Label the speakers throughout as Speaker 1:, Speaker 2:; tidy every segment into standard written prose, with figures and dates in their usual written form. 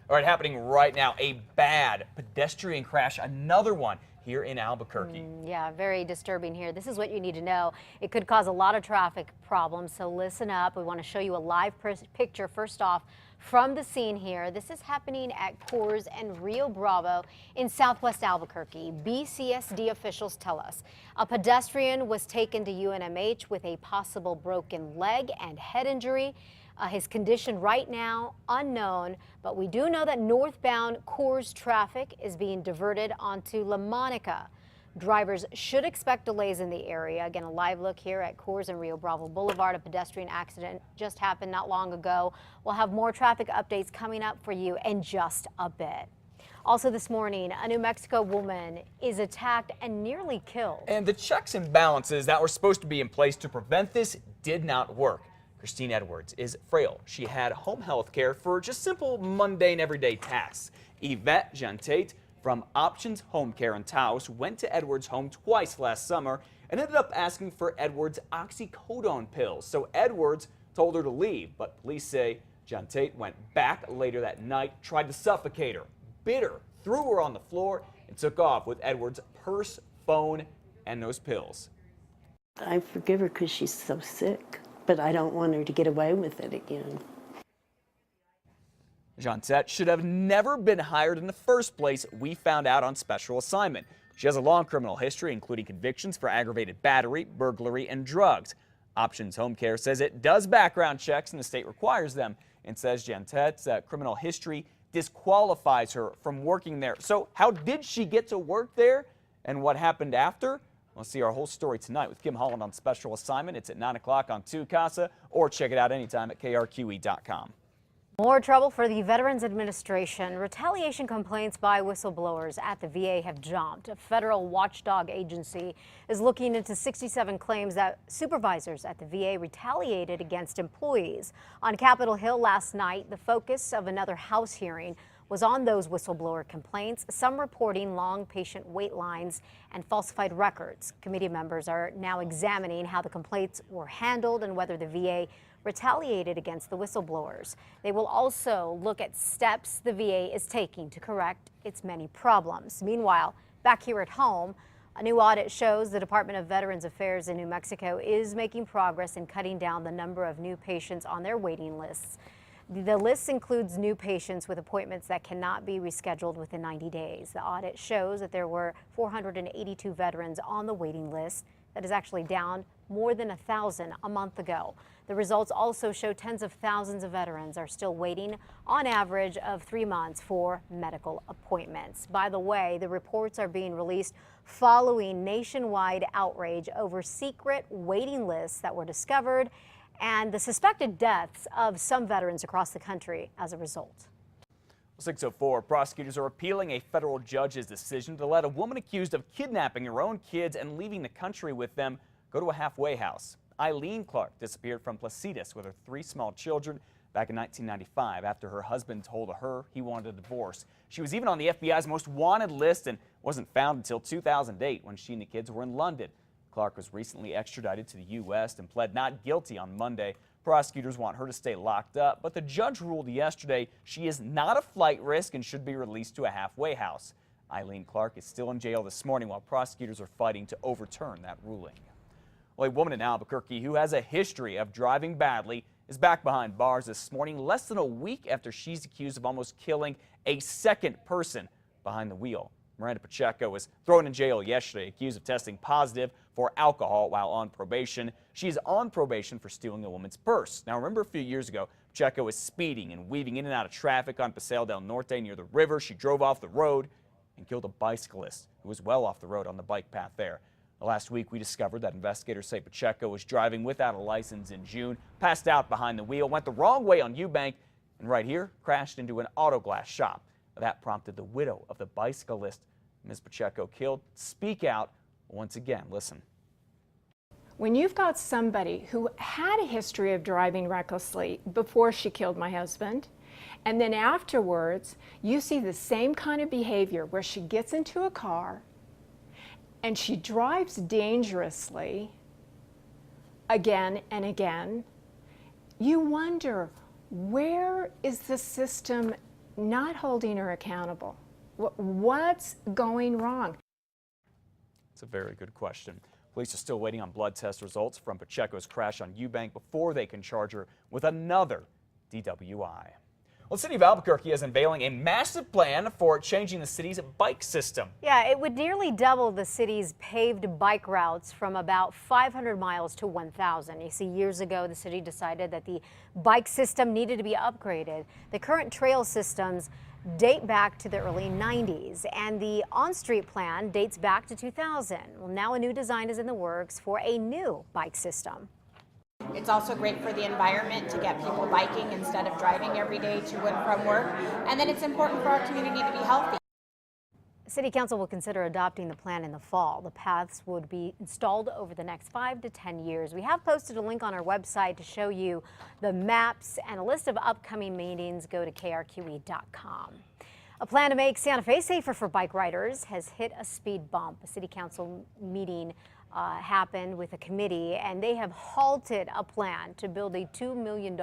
Speaker 1: All right, happening right now, a bad pedestrian crash, another one here in Albuquerque.
Speaker 2: Yeah, very disturbing here. This is what you need to know. It could cause a lot of traffic problems, so listen up. We want to show you a live picture first off from the scene here. This is happening at Coors and Rio Bravo in southwest Albuquerque. BCSD officials tell us a pedestrian was taken to UNMH with a possible broken leg and head injury. His condition right now unknown, but we do know that northbound Coors traffic is being diverted onto La Monica. Drivers should expect delays in the area. Again, a live look here at Coors and Rio Bravo Boulevard. A pedestrian accident just happened not long ago. We'll have more traffic updates coming up for you in just a bit. Also this morning, a New Mexico woman is attacked and nearly killed.
Speaker 1: And the checks and balances that were supposed to be in place to prevent this did not work. Christine Edwards is frail. She had home health care for just simple, mundane, everyday tasks. Yvette Gentate from Options Home Care in Taos went to Edwards' home twice last summer and ended up asking for Edwards' oxycodone pills. So Edwards told her to leave, but police say Gentate went back later that night, tried to suffocate her, bit her, threw her on the floor, and took off with Edwards' purse, phone, and those pills.
Speaker 3: I forgive her because she's so sick, but I don't want her to get away with it again.
Speaker 1: Gentate should have never been hired in the first place, we found out on special assignment. She has a long criminal history, including convictions for aggravated battery, burglary, and drugs. Options Home Care says it does background checks and the state requires them, and says Gentate's criminal history disqualifies her from working there. So how did she get to work there and what happened after? We'll see our whole story tonight with Kim Holland on special assignment. It's at 9 o'clock on 2 Casa, or check it out anytime at KRQE.com.
Speaker 2: More trouble for the Veterans Administration. Retaliation complaints by whistleblowers at the VA have jumped. A federal watchdog agency is looking into 67 claims that supervisors at the VA retaliated against employees. On Capitol Hill last night, the focus of another House hearing was on those whistleblower complaints, some reporting long patient wait lines and falsified records. Committee members are now examining how the complaints were handled and whether the VA retaliated against the whistleblowers. They will also look at steps the VA is taking to correct its many problems. Meanwhile, back here at home, a new audit shows the Department of Veterans Affairs in New Mexico is making progress in cutting down the number of new patients on their waiting lists. The list includes new patients with appointments that cannot be rescheduled within 90 days. The audit shows that there were 482 veterans on the waiting list. That is actually down more than 1,000 a month ago. The results also show tens of thousands of veterans are still waiting on average of 3 months for medical appointments. By the way, the reports are being released following nationwide outrage over secret waiting lists that were discovered and the suspected deaths of some veterans across the country as a result.
Speaker 1: 6:04, prosecutors are appealing a federal judge's decision to let a woman accused of kidnapping her own kids and leaving the country with them go to a halfway house. Eileen Clark disappeared from Placitas with her 3 small children back in 1995 after her husband told her he wanted a divorce. She was even on the FBI's most wanted list and wasn't found until 2008 when she and the kids were in London. Clark was recently extradited to the U.S. and pled not guilty on Monday. Prosecutors want her to stay locked up, but the judge ruled yesterday she is not a flight risk and should be released to a halfway house. Eileen Clark is still in jail this morning while prosecutors are fighting to overturn that ruling. Well, a woman in Albuquerque who has a history of driving badly is back behind bars this morning, less than a week after she's accused of almost killing a second person behind the wheel. Miranda Pacheco was thrown in jail yesterday, accused of testing positive for alcohol while on probation. She's on probation for stealing a woman's purse. Now, remember a few years ago, Pacheco was speeding and weaving in and out of traffic on Paseo del Norte near the river. She drove off the road and killed a bicyclist who was well off the road on the bike path there. Last week, we discovered that investigators say Pacheco was driving without a license in June, passed out behind the wheel, went the wrong way on Eubank, and right here, crashed into an auto glass shop. That prompted the widow of the bicyclist Ms. Pacheco killed to speak out once again. Listen.
Speaker 4: When you've got somebody who had a history of driving recklessly before she killed my husband, and then afterwards you see the same kind of behavior where she gets into a car and she drives dangerously again and again, you wonder, where is the system not holding her accountable. What's going wrong?
Speaker 1: It's a very good question. Police are still waiting on blood test results from Pacheco's crash on Eubank before they can charge her with another DWI. Well, the city of Albuquerque is unveiling a massive plan for changing the city's bike system.
Speaker 2: Yeah, it would nearly double the city's paved bike routes from about 500 miles to 1,000. You see, years ago, the city decided that the bike system needed to be upgraded. The current trail systems date back to the early 90s, and the on-street plan dates back to 2000. Well, now a new design is in the works for a new bike system.
Speaker 5: It's also great for the environment to get people biking instead of driving every day to and from work. And then it's important for our community to be healthy.
Speaker 2: City Council will consider adopting the plan in the fall. The paths would be installed over the next 5 to 10 years. We have posted a link on our website to show you the maps and a list of upcoming meetings. Go to krqe.com. A plan to make Santa Fe safer for bike riders has hit a speed bump. A City Council meeting happened with a committee, and they have halted a plan to build a $2 million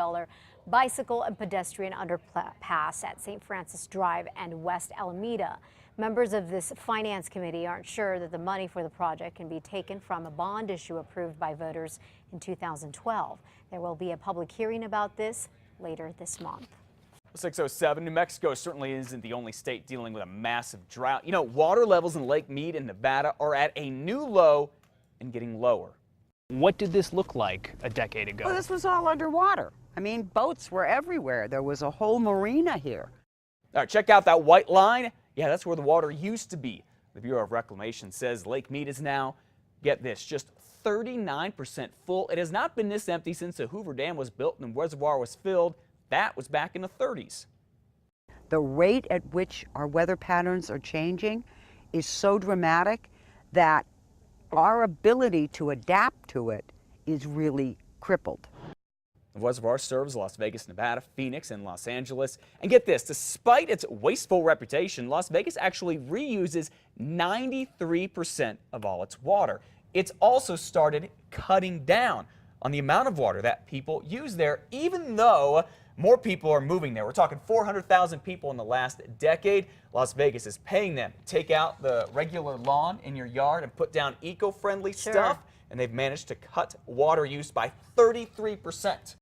Speaker 2: bicycle and pedestrian underpass at St. Francis Drive and West Alameda. Members of this finance committee aren't sure that the money for the project can be taken from a bond issue approved by voters in 2012. There will be a public hearing about this later this month.
Speaker 1: 6:07, New Mexico certainly isn't the only state dealing with a massive drought. You know, water levels in Lake Mead in Nevada are at a new low and getting lower.
Speaker 6: What did this look like a decade ago?
Speaker 7: Well, this was all underwater. I mean, boats were everywhere. There was a whole marina here.
Speaker 1: All right, check out that white line. Yeah, that's where the water used to be. The Bureau of Reclamation says Lake Mead is now, get this, just 39% full. It has not been this empty since the Hoover Dam was built and the reservoir was filled. That was back in the 30s.
Speaker 7: The rate at which our weather patterns are changing is so dramatic that our ability to adapt to it is really crippled.
Speaker 1: The reservoir serves Las Vegas, Nevada, Phoenix, and Los Angeles. And get this, despite its wasteful reputation, Las Vegas actually reuses 93% of all its water. It's also started cutting down on the amount of water that people use there, even though more people are moving there. We're talking 400,000 people in the last decade. Las Vegas is paying them to take out the regular lawn in your yard and put down eco-friendly stuff, and they've managed to cut water use by 33%.